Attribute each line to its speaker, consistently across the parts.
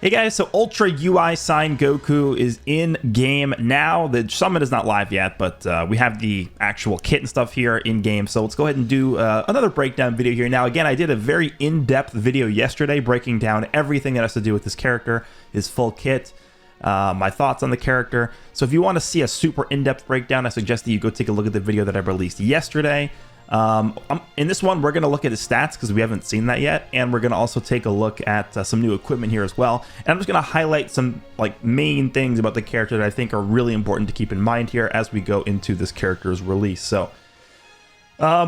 Speaker 1: Hey guys, so Ultra UI Sign Goku is in game now. The summon is not live yet, but we have the actual kit and stuff here in game. So let's go ahead and do another breakdown video here. Now, again, I did a very in-depth video yesterday breaking down everything that has to do with this character, his full kit, my thoughts on the character. So if you want to see a super in-depth breakdown, I suggest that you go take a look at the video that I released yesterday. In this one, we're going to look at his stats because we haven't seen that yet, and we're going to also take a look at some new equipment here as well. And I'm just going to highlight some main things about the character that I think are really important to keep in mind here as we go into this character's release. So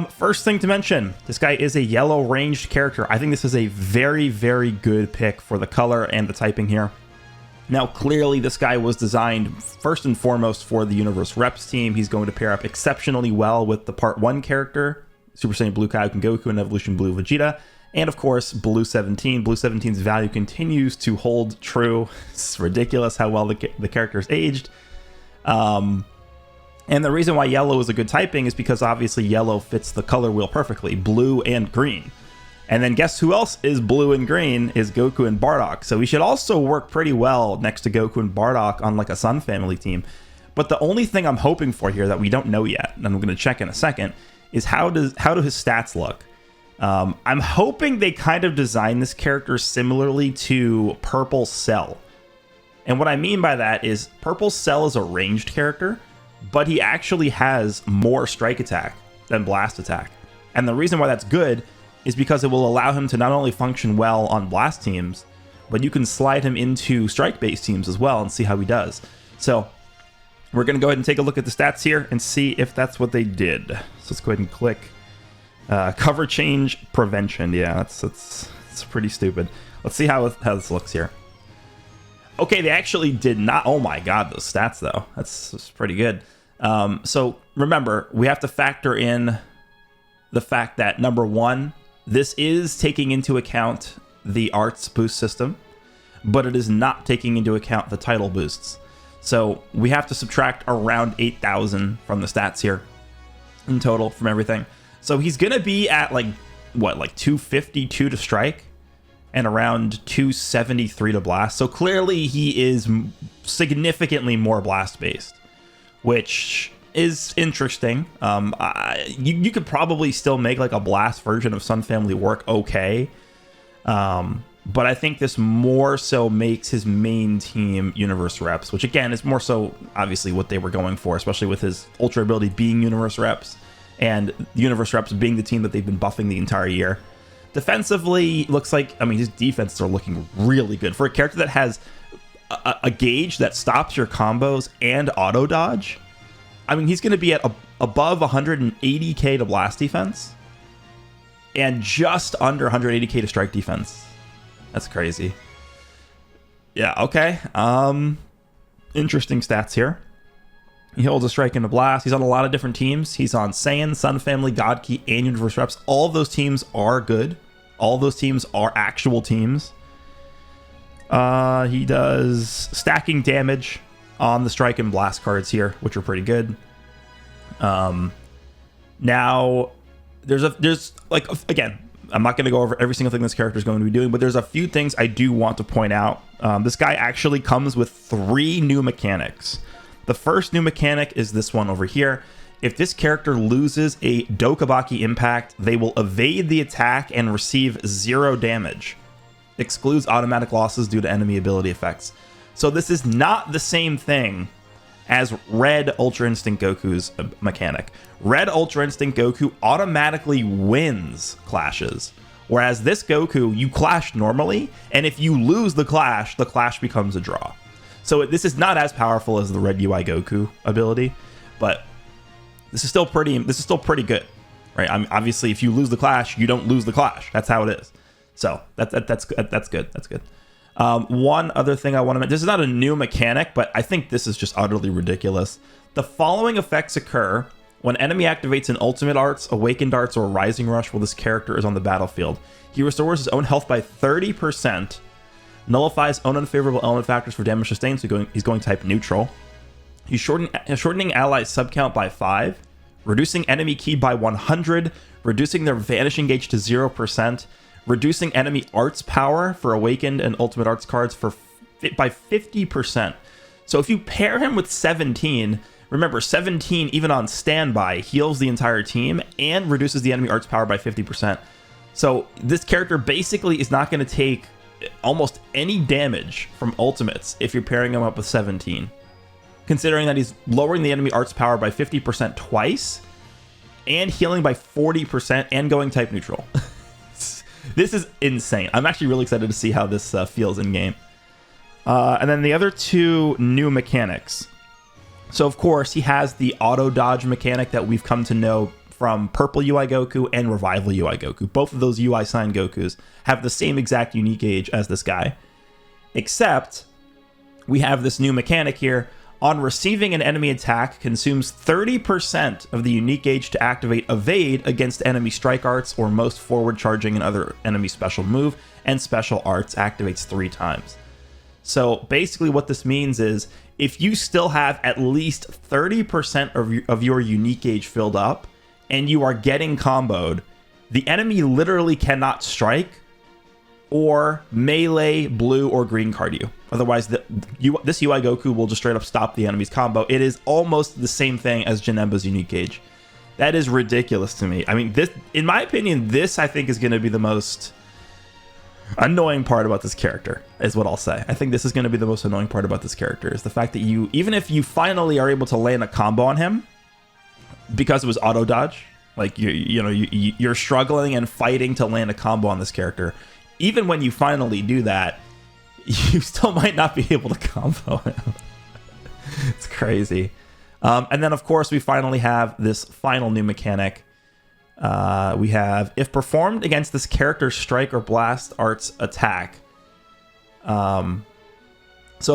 Speaker 1: first thing to mention, this guy is a yellow ranged character. I think this is a very, very good pick for the color and the typing here. Now, clearly, this guy was designed first and foremost for the Universe Reps team. He's going to pair up exceptionally well with the Part 1 character, Super Saiyan Blue Kaioken Goku and Evolution Blue Vegeta, and of course, Blue 17. Blue 17's value continues to hold true. It's ridiculous how well the character's aged. And the reason why yellow is a good typing is because obviously yellow fits the color wheel perfectly, blue and green. And then guess who else is blue and green is Goku and Bardock. So we should also work pretty well next to Goku and Bardock on like a Sun family team. But the only thing I'm hoping for here that we don't know yet, and I'm going to check in a second, is how do his stats look? I'm hoping they kind of design this character similarly to Purple Cell. And what I mean by that is Purple Cell is a ranged character, but he actually has more strike attack than blast attack. And the reason why that's good is because it will allow him to not only function well on blast teams, but you can slide him into strike-based teams as well and see how he does. So we're going to go ahead and take a look at the stats here and see if that's what they did. So let's go ahead and click cover change prevention. Yeah, that's pretty stupid. Let's see how this looks here. Okay, they actually did not. Oh my god, those stats though. That's pretty good. So remember, we have to factor in the fact that number one, this is taking into account the arts boost system, but it is not taking into account the title boosts. So we have to subtract around 8,000 from the stats here in total from everything. So he's going to be at like 252 to strike and around 273 to blast. So clearly he is significantly more blast based, which is interesting. You could probably still make like a blast version of Sun Family work okay. But I think this more so makes his main team Universe Reps, which again is more so obviously what they were going for, especially with his Ultra ability being Universe Reps and Universe Reps being the team that they've been buffing the entire year. Defensively, looks like, I mean, his defenses are looking really good. For a character that has a gauge that stops your combos and auto dodge, I mean, he's going to be at above 180k to blast defense and just under 180k to strike defense. That's crazy. Yeah, okay. Interesting stats here. He holds a strike and a blast. He's on a lot of different teams. He's on Saiyan, Sun Family, God Key, and Universe Reps. All of those teams are good. All of those teams are actual teams. He does stacking damage on the strike and blast cards here, which are pretty good. Now there's like, again, I'm not going to go over every single thing this character is going to be doing, but there's a few things I do want to point out. This guy actually comes with 3 new mechanics. The first new mechanic is this one over here. If this character loses a Dokabaki impact, they will evade the attack and receive 0 damage. Excludes automatic losses due to enemy ability effects. So this is not the same thing as Red Ultra Instinct Goku's mechanic. Red Ultra Instinct Goku automatically wins clashes, whereas this Goku, you clash normally, and if you lose the clash becomes a draw. So this is not as powerful as the Red UI Goku ability, but this is still pretty good, right? I mean, obviously, if you lose the clash, you don't lose the clash. That's how it is. So that's good. That's good. One other thing I want to mention, this is not a new mechanic, but I think this is just utterly ridiculous. The following effects occur when enemy activates an Ultimate Arts, Awakened Arts, or Rising Rush while this character is on the battlefield. He restores his own health by 30%, nullifies own unfavorable element factors for damage sustained, so he's going type neutral. He's shortening allies sub count by 5, reducing enemy ki by 100, reducing their vanishing gauge to 0%, reducing enemy arts power for awakened and ultimate arts cards by 50%. So if you pair him with 17, remember 17 even on standby heals the entire team and reduces the enemy arts power by 50%. So this character basically is not going to take almost any damage from ultimates if you're pairing him up with 17. Considering that he's lowering the enemy arts power by 50% twice and healing by 40% and going type neutral. This is insane. I'm actually really excited to see how this feels in game. And then the other two new mechanics. So of course he has the auto dodge mechanic that we've come to know from Purple UI Goku and Revival UI Goku. Both of those UI signed Gokus have the same exact unique age as this guy. Except we have this new mechanic here. On receiving an enemy attack, consumes 30% of the unique gauge to activate Evade against enemy strike arts or most forward charging and other enemy special move, and special arts activates 3 times. So basically what this means is if you still have at least 30% of your unique gauge filled up and you are getting comboed, the enemy literally cannot strike or melee, blue, or green card you. Otherwise, this UI Goku will just straight up stop the enemy's combo. It is almost the same thing as Janemba's unique gauge. That is ridiculous to me. I mean, this, in my opinion, this I think is going to be the most annoying part about this character, is what I'll say. I think this is going to be the most annoying part about this character, is the fact that you, even if you finally are able to land a combo on him, because it was auto dodge, like you're struggling and fighting to land a combo on this character. Even when you finally do that, you still might not be able to combo him. It's crazy. And then, of course, we finally have this final new mechanic. We have, if performed against this character's strike or blast arts attack. So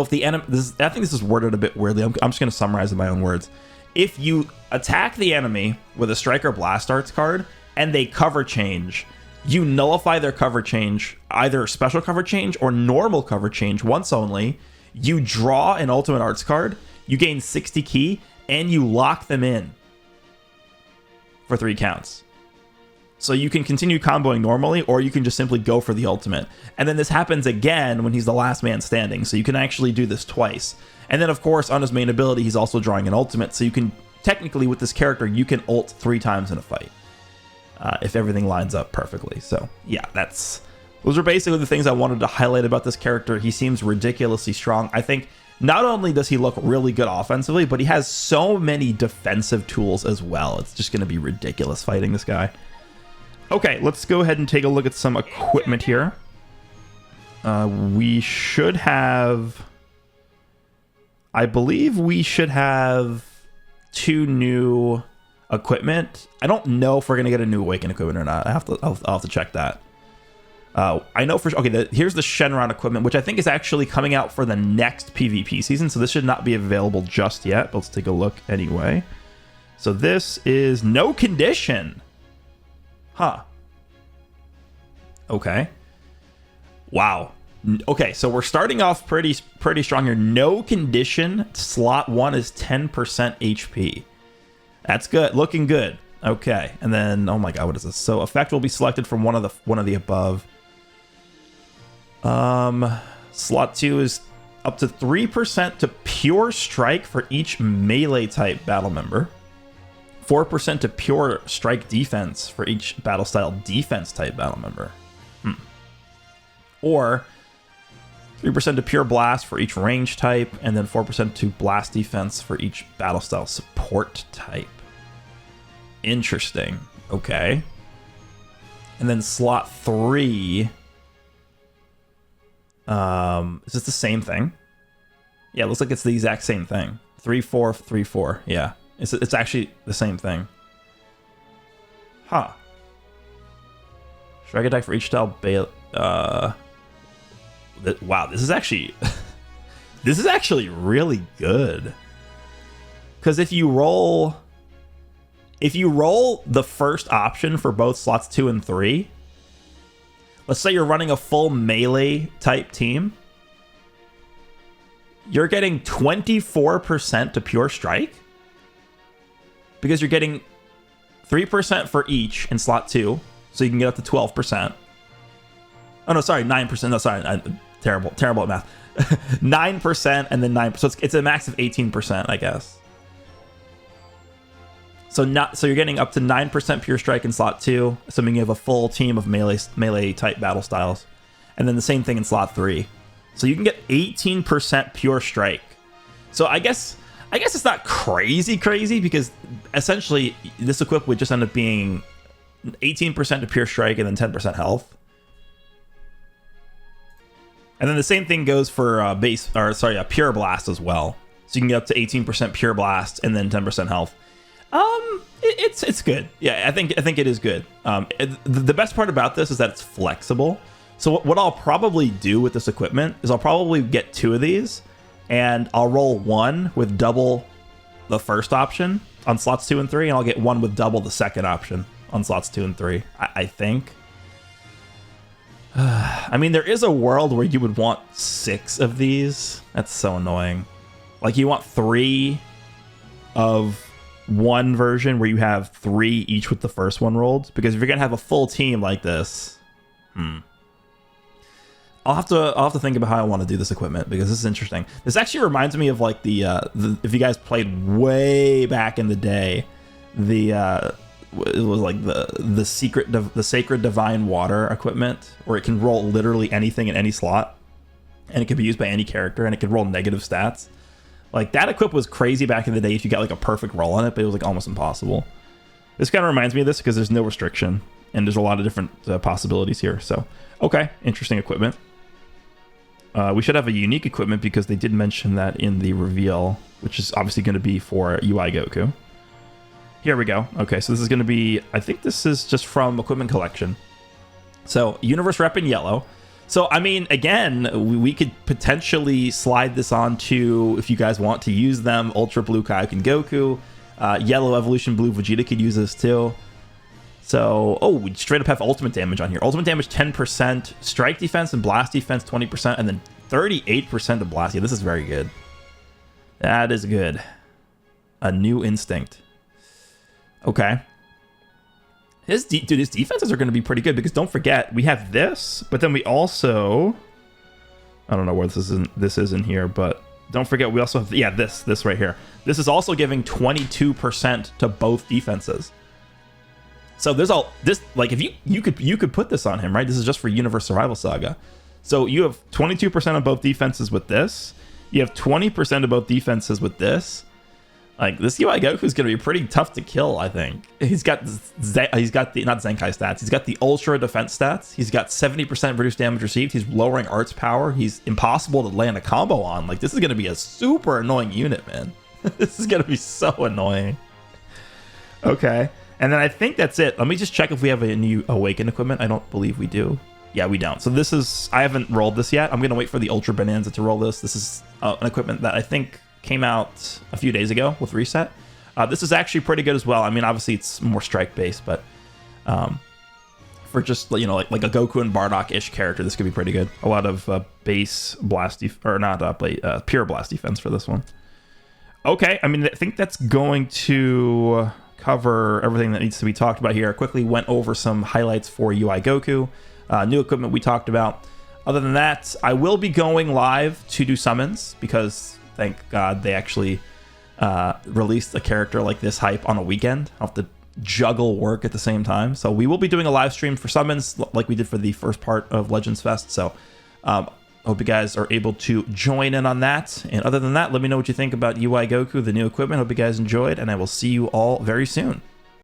Speaker 1: if the enemy... I think this is worded a bit weirdly. I'm just going to summarize in my own words. If you attack the enemy with a strike or blast arts card, and they cover change... you nullify their cover change, either special cover change or normal cover change once only. You draw an ultimate arts card, you gain 60 key, and you lock them in for 3 counts. So you can continue comboing normally, or you can just simply go for the ultimate. And then this happens again when he's the last man standing, so you can actually do this twice. And then, of course, on his main ability, he's also drawing an ultimate, so you can, technically with this character, you can ult 3 times in a fight. If everything lines up perfectly. So yeah, those are basically the things I wanted to highlight about this character. He seems ridiculously strong. I think not only does he look really good offensively, but he has so many defensive tools as well. It's just going to be ridiculous fighting this guy. Okay, let's go ahead and take a look at some equipment here. We should have... I believe we should have 2 new... equipment. I don't know if we're gonna get a new Awaken equipment or not. I'll have to check that. I know for sure. Okay, here's the Shenron equipment, which I think is actually coming out for the next PvP season, so this should not be available just yet, but let's take a look anyway. So this is no condition. Huh. Okay. Wow. Okay, so we're starting off pretty strong here. No condition. Slot 1 is 10% HP. That's good. Looking good. Okay. And then, oh my god, what is this? So effect will be selected from one of the above. Slot 2 is up to 3% to pure strike for each melee type battle member. 4% to pure strike defense for each battle style defense type battle member. Or 3% to pure blast for each range type, and then 4% to blast defense for each battle style support type. Interesting. Okay. And then slot 3. Is this the same thing? Yeah, it looks like it's the exact same thing. 3-4, 3-4. Yeah. It's actually the same thing. Huh. Strike attack for each style wow, this is actually this is actually really good. Because if you roll the first option for both slots 2 and 3, let's say you're running a full melee type team, you're getting 24% to pure strike because you're getting 3% for each in slot 2, so you can get up to 12%. Oh no, sorry, 9%. No, sorry, terrible at math. 9% and then 9%. So it's a max of 18%, I guess. So you're getting up to 9% pure strike in slot 2, assuming you have a full team of melee type battle styles, and then the same thing in slot 3. So you can get 18% pure strike. So I guess it's not crazy because essentially this equip would just end up being 18% to pure strike and then 10% health. And then the same thing goes for pure blast as well. So you can get up to 18% pure blast and then 10% health. It's good. Yeah, I think it is good. The best part about this is that it's flexible. So what I'll probably do with this equipment is I'll probably get 2 of these, and I'll roll 1 with double the first option on slots 2 and 3, and I'll get 1 with double the second option on slots 2 and 3. I think. I mean, there is a world where you would want 6 of these. That's so annoying. Like, you want 3 of one version where you have 3 each with the first one rolled, because if you're gonna have a full team like this, I'll have to think about how I want to do this equipment, because this is interesting. This actually reminds me of like the if you guys played way back in the day, it was like the sacred divine water equipment, where it can roll literally anything in any slot, and it can be used by any character, and it can roll negative stats. Like, that equip was crazy back in the day if you got like a perfect roll on it, but it was like almost impossible. This kind of reminds me of this because there's no restriction and there's a lot of different possibilities here. So, okay, interesting equipment. We should have a unique equipment because they did mention that in the reveal, which is obviously going to be for UI Goku. Here we go. Okay, so this is going to be, I think this is just from Equipment Collection. So, Universe Rep in yellow. So, I mean, again, we could potentially slide this onto, if you guys want to use them, Ultra Blue Kaioken Goku. Yellow Evolution Blue Vegeta could use this too. So, we straight up have ultimate damage on here. Ultimate damage 10%, strike defense and blast defense 20%, and then 38% of blast. Yeah, this is very good. That is good. A new instinct. Okay. His defenses are going to be pretty good, because don't forget, we have this, but then we also, I don't know where this is in here, but don't forget we also have, yeah, this right here. This is also giving 22% to both defenses. So there's all this, like, if you could put this on him, right? This is just for Universe Survival Saga. So you have 22% of both defenses with this. You have 20% of both defenses with this. Like, this UI Goku is going to be pretty tough to kill, I think. He's got the, not Zenkai stats, he's got the Ultra Defense stats. He's got 70% reduced damage received. He's lowering Arts power. He's impossible to land a combo on. Like, this is going to be a super annoying unit, man. This is going to be so annoying. Okay. And then I think that's it. Let me just check if we have a new Awaken equipment. I don't believe we do. Yeah, we don't. So this is, I haven't rolled this yet. I'm going to wait for the Ultra Bonanza to roll this. This is an equipment that I think came out a few days ago with Reset. This is actually pretty good as well. I mean, obviously it's more strike based, but for just, you know, like a Goku and Bardock-ish character, this could be pretty good. A lot of base blast pure blast defense for this one. Okay, I mean, I think that's going to cover everything that needs to be talked about here. I quickly went over some highlights for UI Goku, new equipment we talked about. Other than that, I will be going live to do summons, because thank God they actually released a character like this hype on a weekend. I'll have to juggle work at the same time. So we will be doing a live stream for summons like we did for the first part of Legends Fest. So hope you guys are able to join in on that. And other than that, let me know what you think about UI Goku, the new equipment. Hope you guys enjoyed, and I will see you all very soon.